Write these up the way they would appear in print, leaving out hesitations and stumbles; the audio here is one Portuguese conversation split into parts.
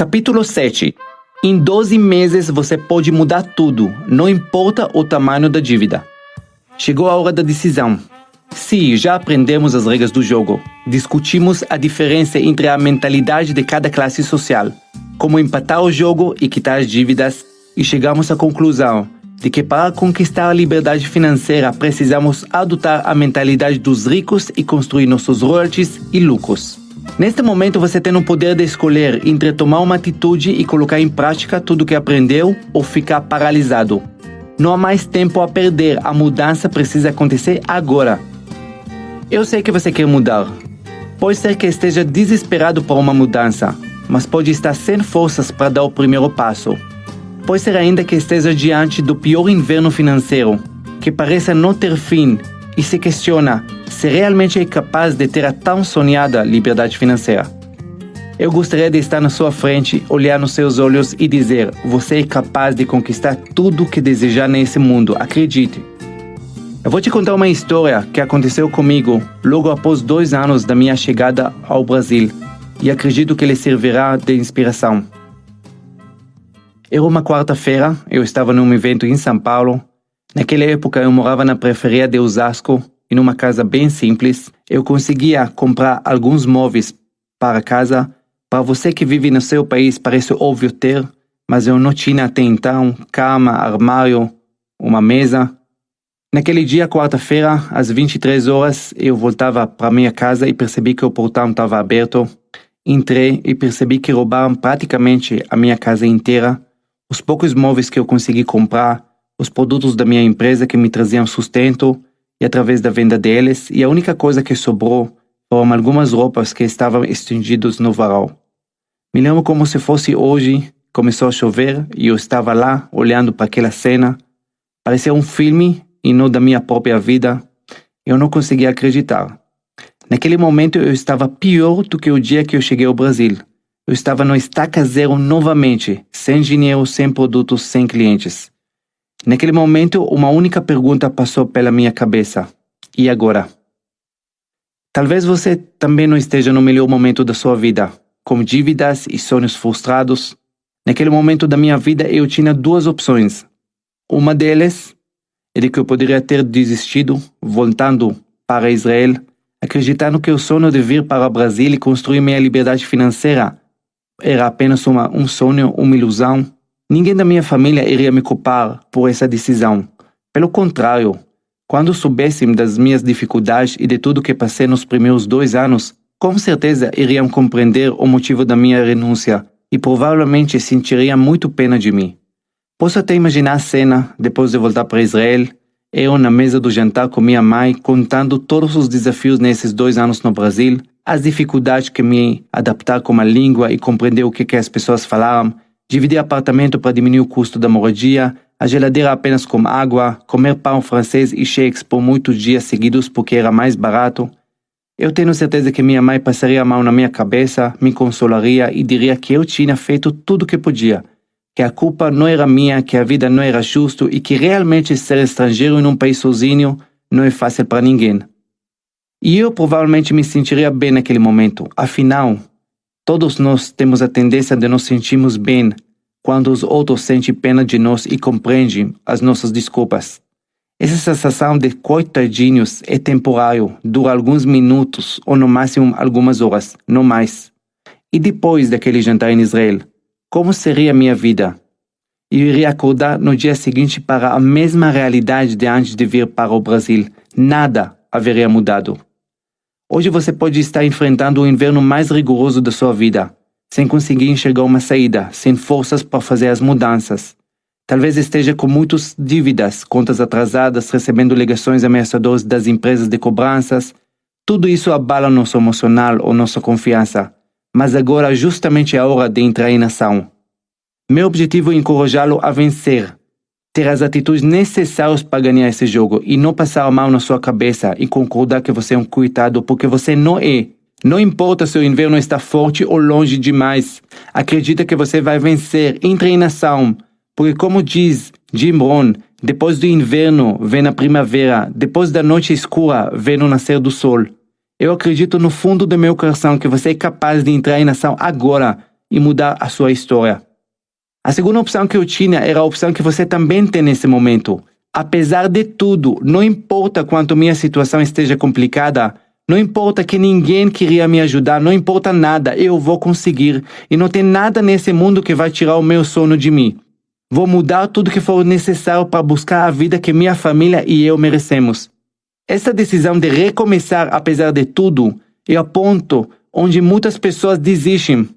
Capítulo 7. Em 12 meses você pode mudar tudo, não importa o tamanho da dívida. Chegou a hora da decisão. Sim, já aprendemos as regras do jogo. Discutimos a diferença entre a mentalidade de cada classe social, como empatar o jogo e quitar as dívidas, e chegamos à conclusão de que para conquistar a liberdade financeira precisamos adotar a mentalidade dos ricos e construir nossos royalties e lucros. Neste momento você tem o poder de escolher entre tomar uma atitude e colocar em prática tudo o que aprendeu ou ficar paralisado. Não há mais tempo a perder, a mudança precisa acontecer agora. Eu sei que você quer mudar. Pode ser que esteja desesperado por uma mudança, mas pode estar sem forças para dar o primeiro passo. Pode ser ainda que esteja diante do pior inverno financeiro, que pareça não ter fim, e se questiona se realmente é capaz de ter a tão sonhada liberdade financeira. Eu gostaria de estar na sua frente, olhar nos seus olhos e dizer: você é capaz de conquistar tudo o que desejar nesse mundo, acredite. Eu vou te contar uma história que aconteceu comigo logo após 2 anos da minha chegada ao Brasil, e acredito que lhe servirá de inspiração. Era uma quarta-feira, eu estava num evento em São Paulo. Naquela época eu morava na periferia de Osasco, e numa casa bem simples. Eu conseguia comprar alguns móveis para casa. Para você que vive no seu país parece óbvio ter, mas eu não tinha até então cama, armário, uma mesa. Naquele dia, quarta-feira, às 23 horas, eu voltava para minha casa e percebi que o portão estava aberto. Entrei e percebi que roubaram praticamente a minha casa inteira. Os poucos móveis que eu consegui comprar, os produtos da minha empresa que me traziam sustento, e através da venda deles, e a única coisa que sobrou foram algumas roupas que estavam estendidas no varal. Me lembro como se fosse hoje. Começou a chover e eu estava lá olhando para aquela cena. Parecia um filme e não da minha própria vida. Eu não conseguia acreditar. Naquele momento eu estava pior do que o dia que eu cheguei ao Brasil. Eu estava no estaca zero novamente, sem dinheiro, sem produtos, sem clientes. Naquele momento, uma única pergunta passou pela minha cabeça. E agora? Talvez você também não esteja no melhor momento da sua vida, com dívidas e sonhos frustrados. Naquele momento da minha vida, eu tinha 2 opções. Uma delas é de que eu poderia ter desistido, voltando para Israel, acreditando que o sonho de vir para o Brasil e construir minha liberdade financeira era apenas um sonho, uma ilusão. Ninguém da minha família iria me culpar por essa decisão. Pelo contrário, quando soubessem das minhas dificuldades e de tudo que passei nos primeiros 2 anos, com certeza iriam compreender o motivo da minha renúncia e provavelmente sentiriam muito pena de mim. Posso até imaginar a cena, depois de voltar para Israel, eu na mesa do jantar com minha mãe, contando todos os desafios nesses 2 anos no Brasil, as dificuldades que me adaptar com a língua e compreender o que as pessoas falavam, dividir apartamento para diminuir o custo da moradia, a geladeira apenas com água, comer pão francês e shakes por muitos dias seguidos porque era mais barato. Eu tenho certeza que minha mãe passaria a mão na minha cabeça, me consolaria e diria que eu tinha feito tudo o que podia, que a culpa não era minha, que a vida não era justa e que realmente ser estrangeiro em um país sozinho não é fácil para ninguém. E eu provavelmente me sentiria bem naquele momento. Afinal, todos nós temos a tendência de nos sentirmos bem quando os outros sentem pena de nós e compreendem as nossas desculpas. Essa sensação de coitadinhos é temporário, dura alguns minutos ou no máximo algumas horas, não mais. E depois daquele jantar em Israel, como seria a minha vida? Eu iria acordar no dia seguinte para a mesma realidade de antes de vir para o Brasil. Nada haveria mudado. Hoje você pode estar enfrentando o inverno mais rigoroso da sua vida, sem conseguir enxergar uma saída, sem forças para fazer as mudanças. Talvez esteja com muitas dívidas, contas atrasadas, recebendo ligações ameaçadoras das empresas de cobranças. Tudo isso abala nosso emocional ou nossa confiança. Mas agora justamente é a hora de entrar em ação. Meu objetivo é encorajá-lo a vencer, ter as atitudes necessárias para ganhar esse jogo e não passar a mão na sua cabeça e concordar que você é um coitado porque você não é. Não importa se o inverno está forte ou longe demais. Acredita que você vai vencer, entre em ação. Porque como diz Jim Rohn, depois do inverno vem a primavera, depois da noite escura vem o nascer do sol. Eu acredito no fundo do meu coração que você é capaz de entrar em ação agora e mudar a sua história. A segunda opção que eu tinha era a opção que você também tem nesse momento. Apesar de tudo, não importa quanto minha situação esteja complicada, não importa que ninguém queria me ajudar, não importa nada, eu vou conseguir. E não tem nada nesse mundo que vai tirar o meu sono de mim. Vou mudar tudo que for necessário para buscar a vida que minha família e eu merecemos. Essa decisão de recomeçar apesar de tudo é o ponto onde muitas pessoas desistem.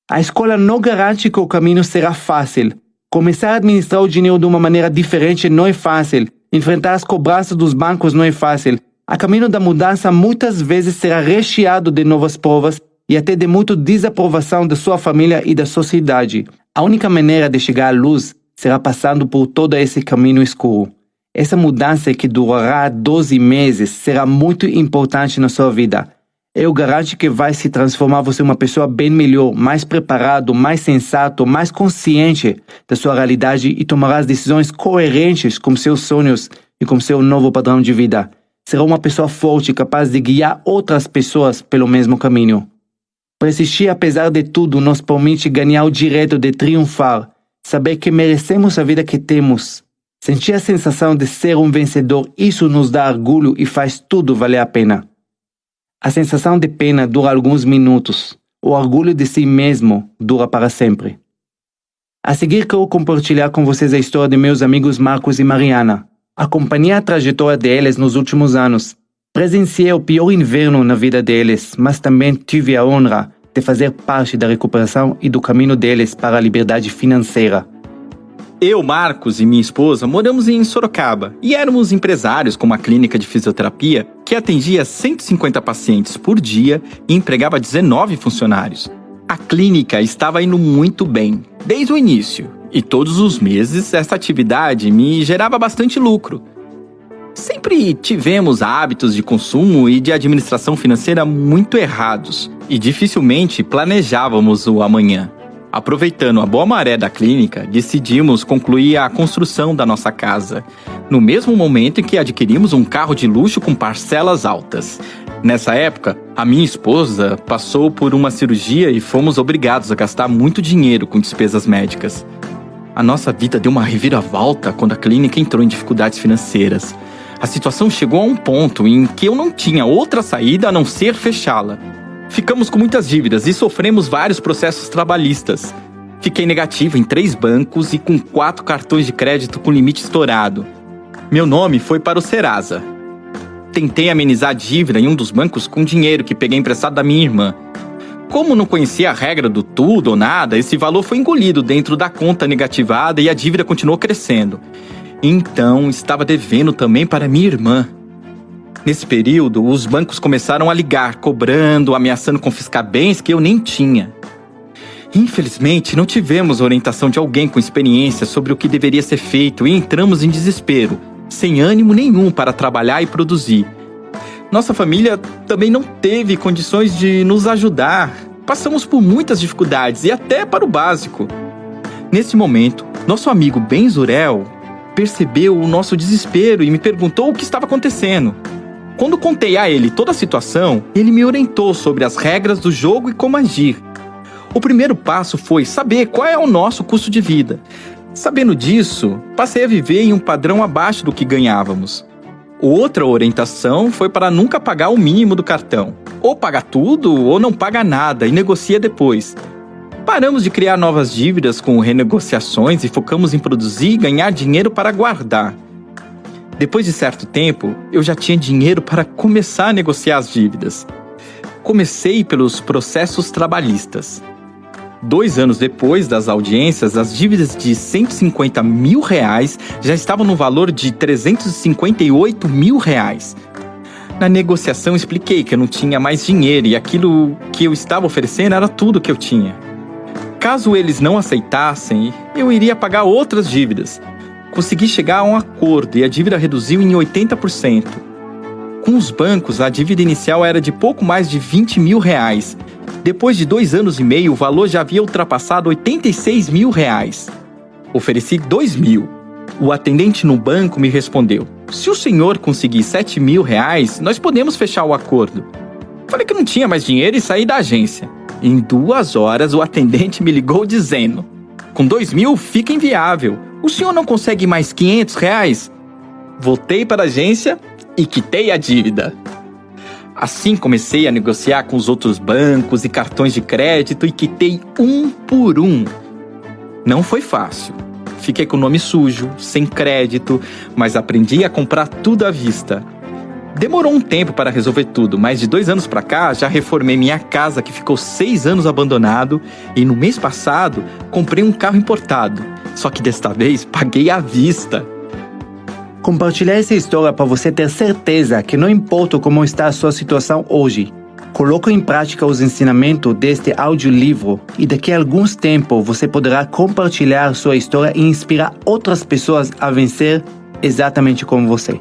A escola não garante que o caminho será fácil. Começar a administrar o dinheiro de uma maneira diferente não é fácil. Enfrentar as cobranças dos bancos não é fácil. O caminho da mudança muitas vezes será recheado de novas provas e até de muita desaprovação da sua família e da sociedade. A única maneira de chegar à luz será passando por todo esse caminho escuro. Essa mudança que durará 12 meses será muito importante na sua vida. Eu garanto que vai se transformar você em uma pessoa bem melhor, mais preparado, mais sensato, mais consciente da sua realidade e tomará as decisões coerentes com seus sonhos e com seu novo padrão de vida. Será uma pessoa forte, capaz de guiar outras pessoas pelo mesmo caminho. Persistir apesar de tudo nos permite ganhar o direito de triunfar, saber que merecemos a vida que temos. Sentir a sensação de ser um vencedor, isso nos dá orgulho e faz tudo valer a pena. A sensação de pena dura alguns minutos. O orgulho de si mesmo dura para sempre. A seguir, quero compartilhar com vocês a história de meus amigos Marcos e Mariana. Acompanhei a trajetória deles nos últimos anos. Presenciei o pior inverno na vida deles, mas também tive a honra de fazer parte da recuperação e do caminho deles para a liberdade financeira. Eu, Marcos e minha esposa moramos em Sorocaba e éramos empresários com uma clínica de fisioterapia que atendia 150 pacientes por dia e empregava 19 funcionários. A clínica estava indo muito bem, desde o início, e todos os meses essa atividade me gerava bastante lucro. Sempre tivemos hábitos de consumo e de administração financeira muito errados e dificilmente planejávamos o amanhã. Aproveitando a boa maré da clínica, decidimos concluir a construção da nossa casa, no mesmo momento em que adquirimos um carro de luxo com parcelas altas. Nessa época, a minha esposa passou por uma cirurgia e fomos obrigados a gastar muito dinheiro com despesas médicas. A nossa vida deu uma reviravolta quando a clínica entrou em dificuldades financeiras. A situação chegou a um ponto em que eu não tinha outra saída a não ser fechá-la. Ficamos com muitas dívidas e sofremos vários processos trabalhistas. Fiquei negativo em 3 bancos e com 4 cartões de crédito com limite estourado. Meu nome foi para o Serasa. Tentei amenizar a dívida em um dos bancos com dinheiro que peguei emprestado da minha irmã. Como não conhecia a regra do tudo ou nada, esse valor foi engolido dentro da conta negativada e a dívida continuou crescendo. Então, estava devendo também para minha irmã. Nesse período, os bancos começaram a ligar, cobrando, ameaçando confiscar bens que eu nem tinha. Infelizmente, não tivemos orientação de alguém com experiência sobre o que deveria ser feito e entramos em desespero, sem ânimo nenhum para trabalhar e produzir. Nossa família também não teve condições de nos ajudar. Passamos por muitas dificuldades e até para o básico. Nesse momento, nosso amigo Ben Zurel percebeu o nosso desespero e me perguntou o que estava acontecendo. Quando contei a ele toda a situação, ele me orientou sobre as regras do jogo e como agir. O primeiro passo foi saber qual é o nosso custo de vida. Sabendo disso, passei a viver em um padrão abaixo do que ganhávamos. Outra orientação foi para nunca pagar o mínimo do cartão. Ou paga tudo ou não paga nada e negocia depois. Paramos de criar novas dívidas com renegociações e focamos em produzir e ganhar dinheiro para guardar. Depois de certo tempo, eu já tinha dinheiro para começar a negociar as dívidas. Comecei pelos processos trabalhistas. 2 anos depois das audiências, as dívidas de R$150 mil já estavam no valor de R$358 mil. Na negociação expliquei que eu não tinha mais dinheiro e aquilo que eu estava oferecendo era tudo que eu tinha. Caso eles não aceitassem, eu iria pagar outras dívidas. Consegui chegar a um acordo e a dívida reduziu em 80%. Com os bancos, a dívida inicial era de pouco mais de R$20 mil. Depois de 2 anos e meio, o valor já havia ultrapassado R$86 mil. Ofereci 2 mil. O atendente no banco me respondeu: se o senhor conseguir R$7 mil, nós podemos fechar o acordo. Falei que não tinha mais dinheiro e saí da agência. Em 2 horas, o atendente me ligou dizendo: com 2.000 fica inviável. O senhor não consegue mais R$500? Voltei para a agência e quitei a dívida. Assim comecei a negociar com os outros bancos e cartões de crédito e quitei um por um. Não foi fácil. Fiquei com o nome sujo, sem crédito, mas aprendi a comprar tudo à vista. Demorou um tempo para resolver tudo, mas de 2 anos para cá já reformei minha casa que ficou 6 anos abandonado e no mês passado comprei um carro importado. Só que desta vez paguei à vista. Compartilhar essa história para você ter certeza que não importa como está a sua situação hoje. Coloque em prática os ensinamentos deste audiolivro e daqui a alguns tempos você poderá compartilhar sua história e inspirar outras pessoas a vencer exatamente como você.